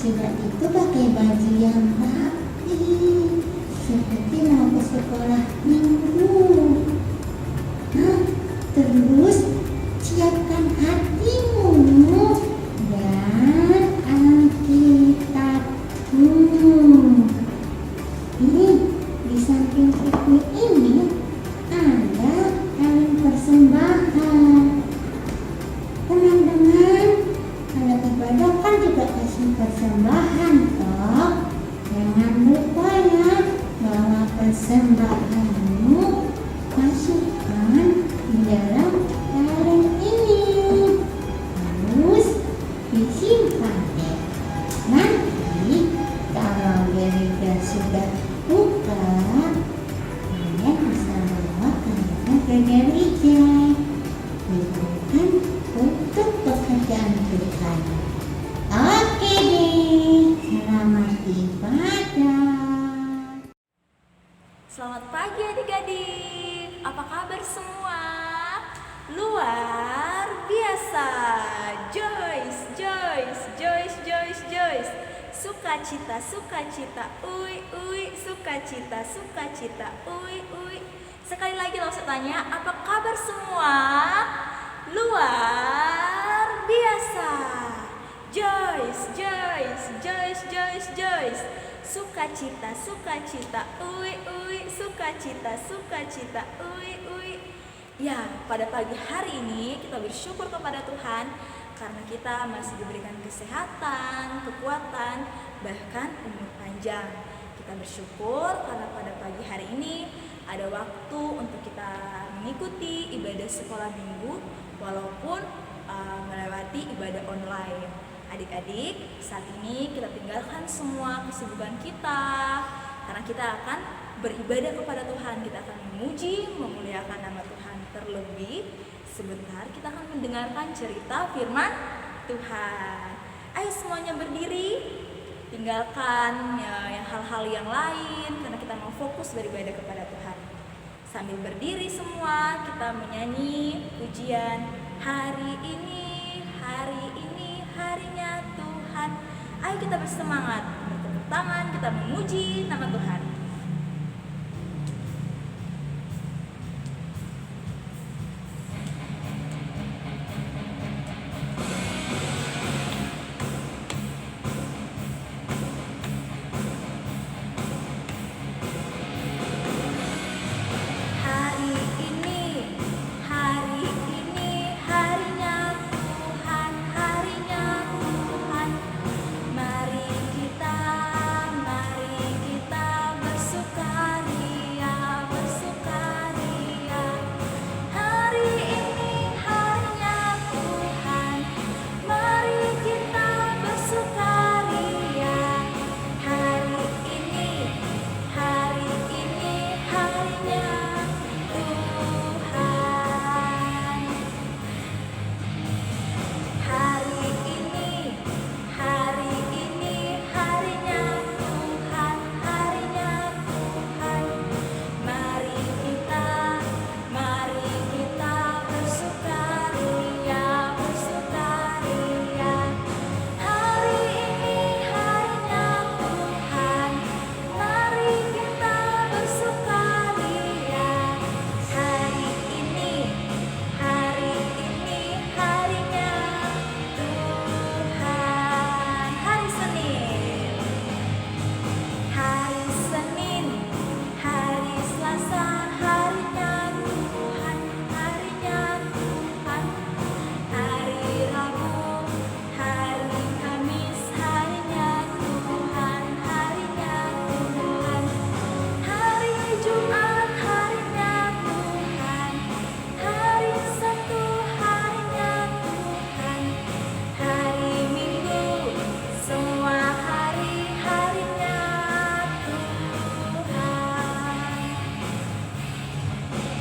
sudah itu pakai baju yang rapi, seperti mau ke sekolah minggu. Nah, terus siapkan hatimu dan Alkitabmu. Ini di samping buku ini ada kaleng persembahan. Teman-teman, kalau ibadah kan juga kasih persembahan toh. Jangan lupa ya, bawa persembahanmu, masukkan di dalam kaleng ini, terus disimpan deh. Nanti kalau gereja sudah buka, kalian bisa bawa kalengnya ke gereja. Itu kan untuk pekerjaan Tuhan. Oke deh, selamat ibadah. Selamat pagi adik-adik, apa kabar semua? Luar biasa. Joyce, Joyce, Joyce, Joyce, Joyce. Sukacita, sukacita, ui, sukacita, sukacita, ui. Sekali lagi langsung tanya, apa kabar semua? Luar biasa. Joyce, Joyce, Joyce, Joyce, Joyce. Sukacita, sukacita, ui, sukacita, sukacita, ui. Ya, pada pagi hari ini kita bersyukur kepada Tuhan karena kita masih diberikan kesehatan, kekuatan, bahkan umur panjang. Kita bersyukur karena pada pagi hari ini ada waktu untuk kita mengikuti ibadah sekolah minggu walaupun melewati ibadah online. Adik-adik, saat ini kita tinggalkan semua kesibukan kita karena kita akan beribadah kepada Tuhan. Kita akan memuji, memuliakan nama Tuhan. Terlebih sebentar kita akan mendengarkan cerita firman Tuhan. Ayo semuanya berdiri, tinggalkan hal-hal yang lain karena kita mau fokus beribadah kepada Tuhan. Sambil berdiri semua kita menyanyi pujian hari ini harinya Tuhan. Ayo kita bersemangat, bertepuk tangan, kita memuji nama Tuhan.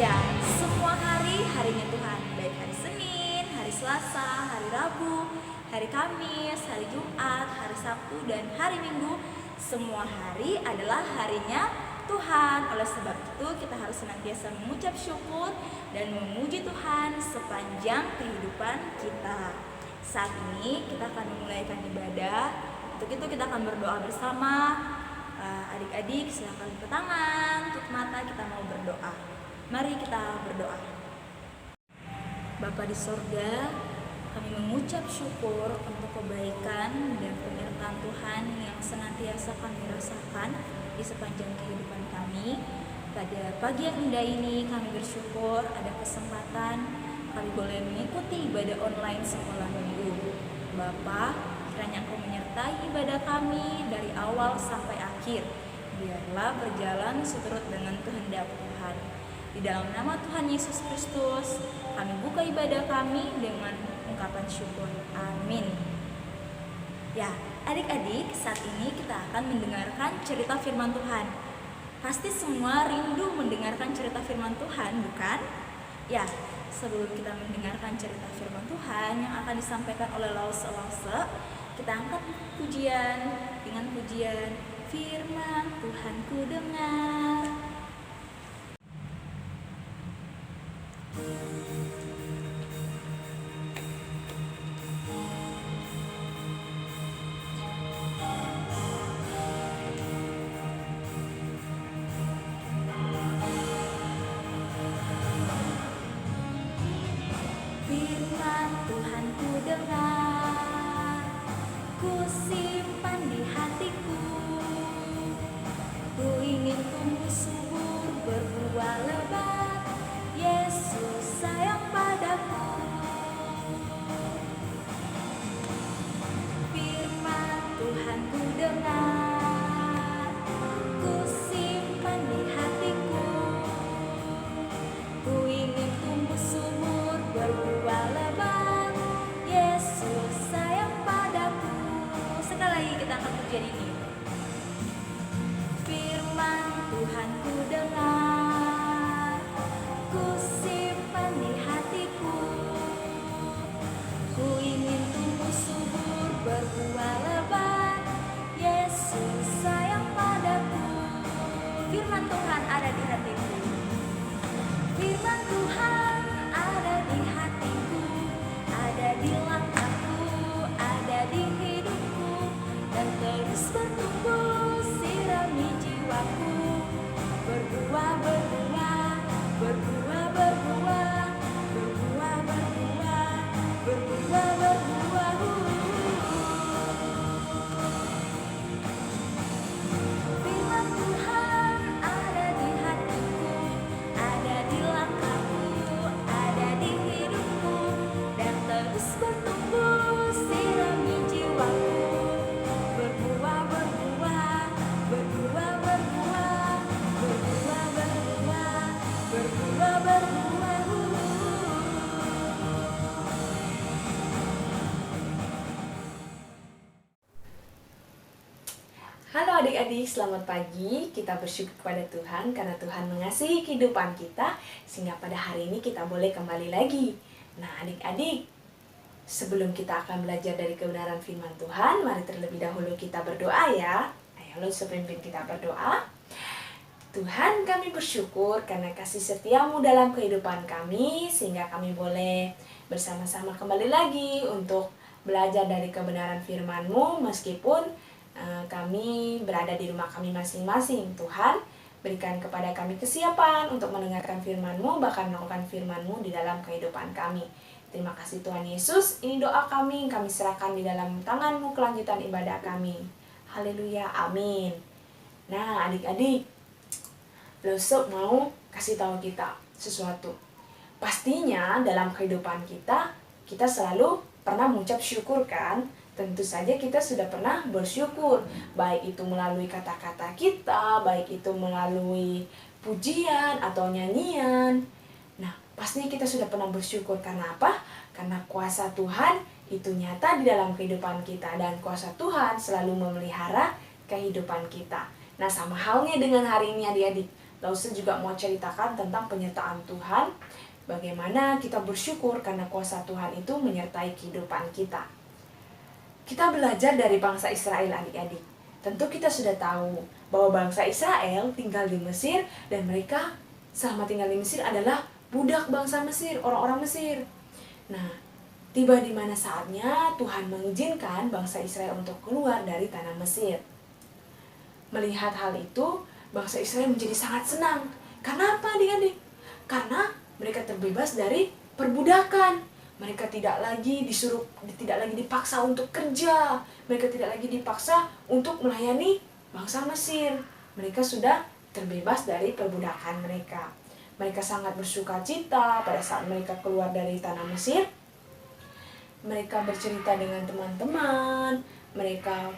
Ya, semua hari harinya Tuhan, baik hari Senin, hari Selasa, hari Rabu, hari Kamis, hari Jumat, hari Sabtu, dan hari Minggu. Semua hari adalah harinya Tuhan. Oleh sebab itu kita harus senantiasa mengucap syukur dan memuji Tuhan sepanjang kehidupan kita. Saat ini kita akan memulaikan ibadah Untuk itu kita akan berdoa bersama. Adik-adik silakan buka tangan, tutup mata, kita mau berdoa. Mari kita berdoa. Bapa di sorga, kami mengucap syukur untuk kebaikan dan penyertaan Tuhan yang senantiasa kami rasakan di sepanjang kehidupan kami. Pada pagi yang indah ini kami bersyukur ada kesempatan kami boleh mengikuti ibadah online sekolah minggu. Bapa, kiranya Engkau menyertai ibadah kami dari awal sampai akhir. Biarlah berjalan seturut dengan kehendak Tuhan. Di dalam nama Tuhan Yesus Kristus, kami buka ibadah kami dengan ungkapan syukur. Amin. Ya, adik-adik, saat ini kita akan mendengarkan cerita firman Tuhan. Pasti semua rindu mendengarkan cerita firman Tuhan, bukan? Ya, sebelum kita mendengarkan cerita firman Tuhan yang akan disampaikan oleh Lause, kita angkat pujian dengan pujian Firman Tuhan ku dengar. Firman Tuhan ku dengar, ku simpan di hatiku. Ku ingin tumbuh subur, berbuah lebat. Yesus sayang padaku. Firman Tuhan ku dengar, ku simpan di hatiku. Ku ingin tumbuh subur, berbuah lebat. Yesus sayang padaku. Sekali lagi kita akan pujian ini. Firman Tuhan ku dengar, ku simpan di hatiku. Ku ingin tumbuh subur, berbuah lebat. Yesus sayang padaku. Firman Tuhan ada di hatiku. Firman Tuhan ada di hatiku, ada di langkahku, ada di hidupku, dan terus bertumbuh sirami jiwaku. Berbuah, berbuah, berbuah, berbuah, berbuah, berbuah, berbuah, berbuah. Firman Tuhan ada di hatiku, ada di langkahku, ada di hidupku, dan terus bertumbuh sirami jiwaku. Berbuah, berbuah, berbuah, berbuah, berbuah, berbuah, berbuah, berbuah. Halo adik-adik, selamat pagi. Kita bersyukur kepada Tuhan karena Tuhan mengasihi kehidupan kita sehingga pada hari ini kita boleh kembali lagi. Nah adik-adik, sebelum kita akan belajar dari kebenaran firman Tuhan, mari terlebih dahulu kita berdoa ya. Ayo pimpin kita berdoa. Tuhan, kami bersyukur karena kasih setiamu dalam kehidupan kami sehingga kami boleh bersama-sama kembali lagi untuk belajar dari kebenaran firman-Mu meskipun kami berada di rumah kami masing-masing. Tuhan, berikan kepada kami kesiapan untuk mendengarkan firman-Mu, bahkan melakukan firman-Mu di dalam kehidupan kami. Terima kasih Tuhan Yesus, ini doa kami serahkan di dalam tangan-Mu kelanjutan ibadah kami. Haleluya, amin. Nah adik-adik, Lause mau kasih tahu kita sesuatu. Pastinya dalam kehidupan kita selalu pernah mengucap syukur kan? Tentu saja kita sudah pernah bersyukur, baik itu melalui kata-kata kita, baik itu melalui pujian atau nyanyian. Nah, pastinya kita sudah pernah bersyukur karena apa? Karena kuasa Tuhan itu nyata di dalam kehidupan kita dan kuasa Tuhan selalu memelihara kehidupan kita. Nah, sama halnya dengan hari ini adik-adik, Lause juga mau ceritakan tentang penyertaan Tuhan, bagaimana kita bersyukur karena kuasa Tuhan itu menyertai kehidupan kita. Kita belajar dari bangsa Israel adik-adik. Tentu kita sudah tahu bahwa bangsa Israel tinggal di Mesir dan mereka selama tinggal di Mesir adalah budak bangsa Mesir, orang-orang Mesir. Nah, tiba di mana saatnya Tuhan mengizinkan bangsa Israel untuk keluar dari tanah Mesir. Melihat hal itu, bangsa Israel menjadi sangat senang. Karena apa adik-adik? Karena mereka terbebas dari perbudakan. Mereka tidak lagi dipaksa untuk kerja. Mereka tidak lagi dipaksa untuk melayani bangsa Mesir. Mereka sudah terbebas dari perbudakan mereka. Mereka sangat bersuka cita pada saat mereka keluar dari tanah Mesir. Mereka bercerita dengan teman-teman, mereka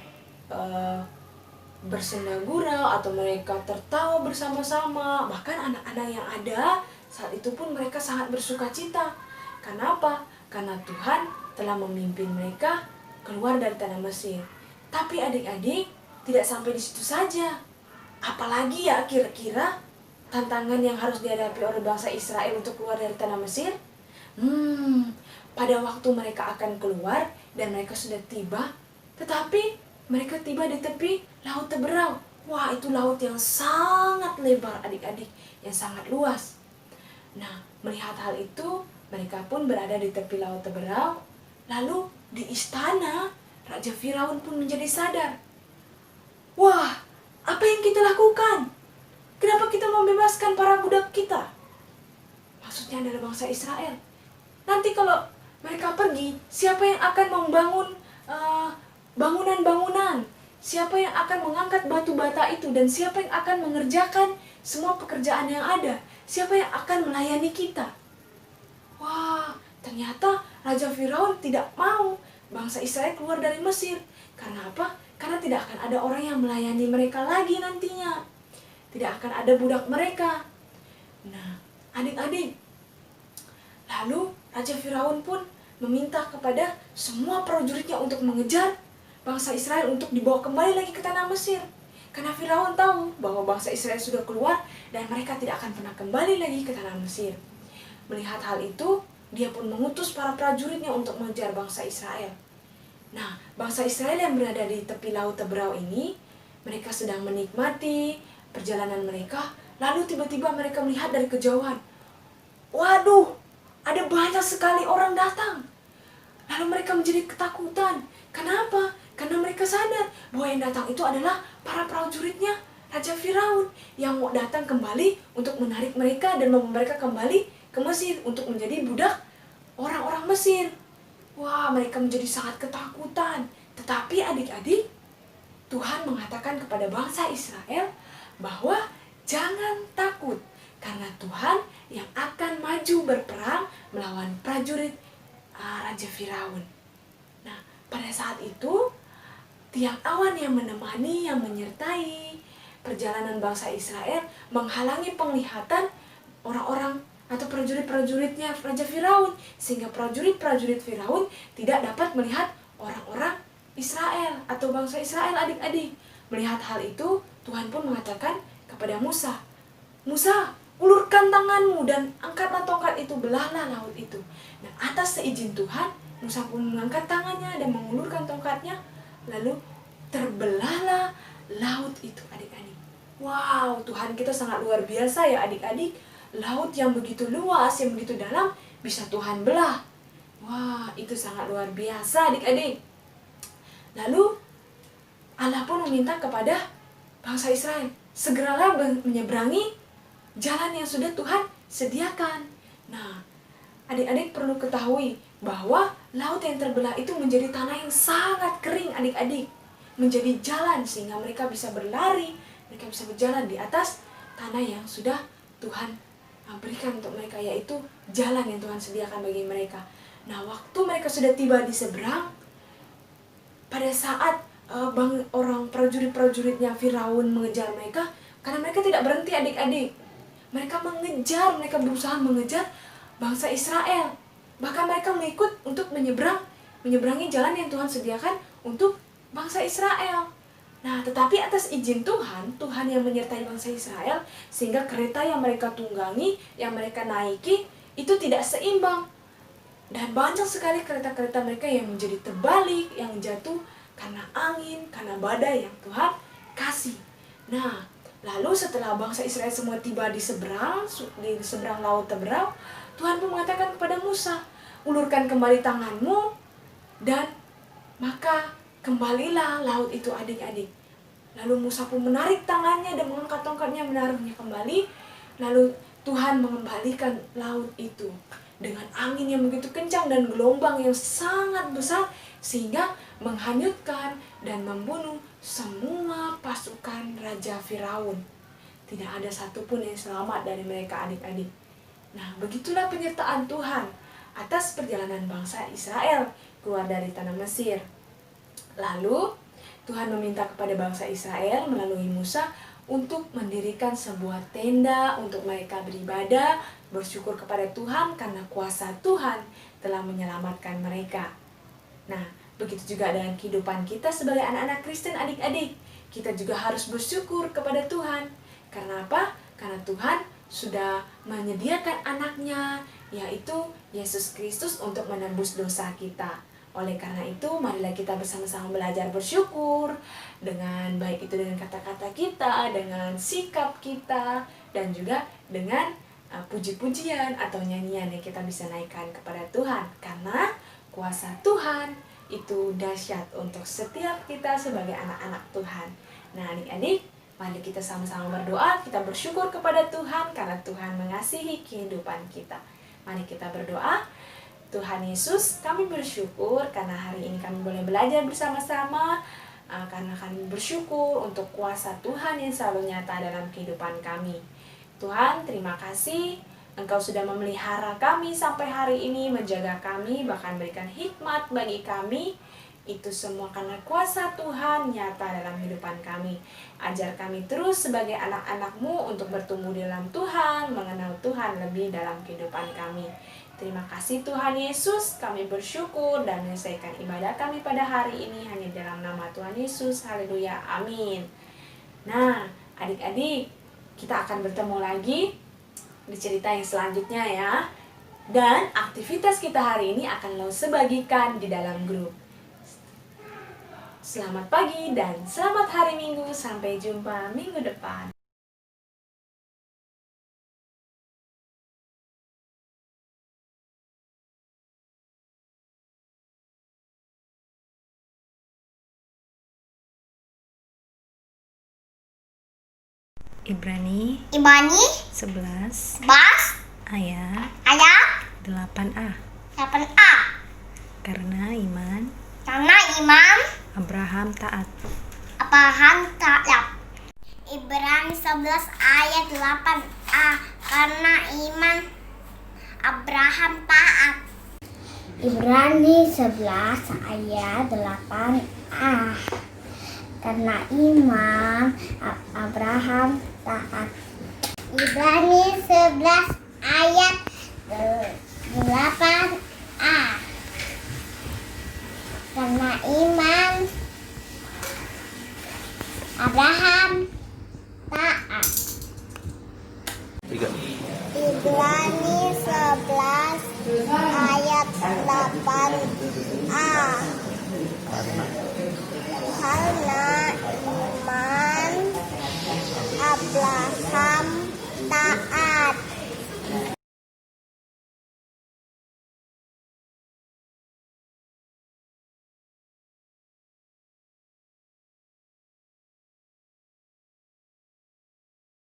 bersenda gurau atau mereka tertawa bersama-sama. Bahkan anak-anak yang ada saat itu pun mereka sangat bersuka cita. Karena apa? Karena Tuhan telah memimpin mereka keluar dari tanah Mesir. Tapi adik-adik, tidak sampai di situ saja. Apalagi ya kira-kira tantangan yang harus dihadapi oleh bangsa Israel untuk keluar dari tanah Mesir? Pada waktu mereka akan keluar dan mereka sudah tiba, tetapi mereka tiba di tepi Laut Teberau. Wah, itu laut yang sangat lebar adik-adik, yang sangat luas. Nah, melihat hal itu, mereka pun berada di tepi Laut Teberau. Lalu di istana, Raja Firaun pun menjadi sadar. Wah, apa yang kita lakukan? Kenapa kita membebaskan para budak kita? Maksudnya adalah bangsa Israel. Nanti kalau mereka pergi, siapa yang akan membangun bangunan-bangunan? Siapa yang akan mengangkat batu bata itu? Dan siapa yang akan mengerjakan semua pekerjaan yang ada? Siapa yang akan melayani kita? Wah, ternyata Raja Firaun tidak mau bangsa Israel keluar dari Mesir. Karena apa? Karena tidak akan ada orang yang melayani mereka lagi nantinya. Tidak akan ada budak mereka. Nah, adik-adik, lalu Raja Firaun pun meminta kepada semua prajuritnya untuk mengejar bangsa Israel untuk dibawa kembali lagi ke tanah Mesir. Karena Firaun tahu bahwa bangsa Israel sudah keluar dan mereka tidak akan pernah kembali lagi ke tanah Mesir. Melihat hal itu, dia pun mengutus para prajuritnya untuk mengejar bangsa Israel. Nah, bangsa Israel yang berada di tepi Laut Teberau ini, mereka sedang menikmati perjalanan mereka, lalu tiba-tiba mereka melihat dari kejauhan. Waduh, ada banyak sekali orang datang. Lalu mereka menjadi ketakutan. Kenapa? Karena mereka sadar bahwa yang datang itu adalah para prajuritnya Raja Firaun yang mau datang kembali untuk menarik mereka dan membawa mereka kembali ke Mesir untuk menjadi budak orang-orang Mesir. Wah, mereka menjadi sangat ketakutan. Tetapi adik-adik, Tuhan mengatakan kepada bangsa Israel bahwa jangan takut, karena Tuhan yang akan maju berperang melawan prajurit Raja Firaun. Nah, pada saat itu tiang awan yang menemani, yang menyertai perjalanan bangsa Israel menghalangi penglihatan orang-orang atau prajurit-prajuritnya Raja Firaun, sehingga prajurit-prajurit Firaun tidak dapat melihat orang-orang Israel atau bangsa Israel adik-adik. Melihat hal itu, Tuhan pun mengatakan kepada Musa, Musa, ulurkan tanganmu dan angkatlah tongkat itu, belahlah laut itu. Nah, atas seizin Tuhan, Musa pun mengangkat tangannya dan mengulurkan tongkatnya, lalu terbelahlah laut itu adik-adik. Wow, Tuhan kita sangat luar biasa ya adik-adik. Laut yang begitu luas, yang begitu dalam, bisa Tuhan belah. Wah, itu sangat luar biasa adik-adik. Lalu Allah pun meminta kepada bangsa Israel, segeralah menyeberangi jalan yang sudah Tuhan sediakan. Nah, adik-adik perlu ketahui bahwa laut yang terbelah itu menjadi tanah yang sangat kering adik-adik. Menjadi jalan sehingga mereka bisa berlari, mereka bisa berjalan di atas tanah yang sudah Tuhan berikan untuk mereka, yaitu jalan yang Tuhan sediakan bagi mereka. Nah, waktu mereka sudah tiba di seberang, pada saat orang prajurit-prajuritnya Firaun mengejar mereka, karena mereka tidak berhenti adik-adik. Mereka mengejar, mereka berusaha mengejar bangsa Israel. Bahkan mereka mengikut untuk menyeberangi jalan yang Tuhan sediakan untuk bangsa Israel. Nah, tetapi atas izin Tuhan, Tuhan yang menyertai bangsa Israel, sehingga kereta yang mereka tunggangi, yang mereka naiki, itu tidak seimbang. Dan banyak sekali kereta-kereta mereka yang menjadi terbalik, yang jatuh karena angin, karena badai yang Tuhan kasih. Nah, lalu setelah bangsa Israel semua tiba di seberang Laut Teberau, Tuhan pun mengatakan kepada Musa, ulurkan kembali tanganmu, dan maka kembalilah laut itu adik-adik. Lalu Musa pun menarik tangannya dan mengangkat tongkatnya, menaruhnya kembali. Lalu Tuhan mengembalikan laut itu dengan angin yang begitu kencang dan gelombang yang sangat besar, sehingga menghanyutkan dan membunuh semua pasukan Raja Firaun. Tidak ada satupun yang selamat dari mereka adik-adik. Nah, begitulah penyertaan Tuhan atas perjalanan bangsa Israel keluar dari tanah Mesir. Lalu Tuhan meminta kepada bangsa Israel melalui Musa untuk mendirikan sebuah tenda untuk mereka beribadah, bersyukur kepada Tuhan karena kuasa Tuhan telah menyelamatkan mereka. Nah, begitu juga dengan kehidupan kita sebagai anak-anak Kristen adik-adik. Kita juga harus bersyukur kepada Tuhan. Karena apa? Karena Tuhan sudah menyediakan anaknya, yaitu Yesus Kristus, untuk menebus dosa kita. Oleh karena itu, marilah kita bersama-sama belajar bersyukur, dengan baik itu dengan kata-kata kita, dengan sikap kita, dan juga dengan puji-pujian atau nyanyian yang kita bisa naikkan kepada Tuhan. Karena kuasa Tuhan itu dahsyat untuk setiap kita sebagai anak-anak Tuhan. Nah, adik-adik, mari kita sama-sama berdoa, kita bersyukur kepada Tuhan karena Tuhan mengasihi kehidupan kita. Mari kita berdoa. Tuhan Yesus, kami bersyukur karena hari ini kami boleh belajar bersama-sama, karena kami bersyukur untuk kuasa Tuhan yang selalu nyata dalam kehidupan kami. Tuhan, terima kasih Engkau sudah memelihara kami sampai hari ini, menjaga kami, bahkan berikan hikmat bagi kami. Itu semua karena kuasa Tuhan nyata dalam kehidupan kami. Ajar kami terus sebagai anak-anak-Mu untuk bertumbuh di dalam Tuhan, mengenal Tuhan lebih dalam kehidupan kami. Terima kasih Tuhan Yesus, kami bersyukur dan menyelesaikan ibadah kami pada hari ini hanya dalam nama Tuhan Yesus. Haleluya, amin. Nah, adik-adik, kita akan bertemu lagi di cerita yang selanjutnya ya. Dan aktivitas kita hari ini akan Lause bagikan di dalam grup. Selamat pagi dan selamat hari Minggu. Sampai jumpa minggu depan. Ibrani Ibrani 11 Bas ayat ayat 8a. 8a. Karena iman Karena iman Abraham taat. Abraham taat. Ibrani 11 ayat 8a. Karena iman Abraham taat. Ibrani 11 ayat 8a. Karena iman Abraham taat. Ibrani 11 ayat 8a. Karena iman Abraham taat. Ibrani 11 ayat 8a. Karena iman Abraham taat.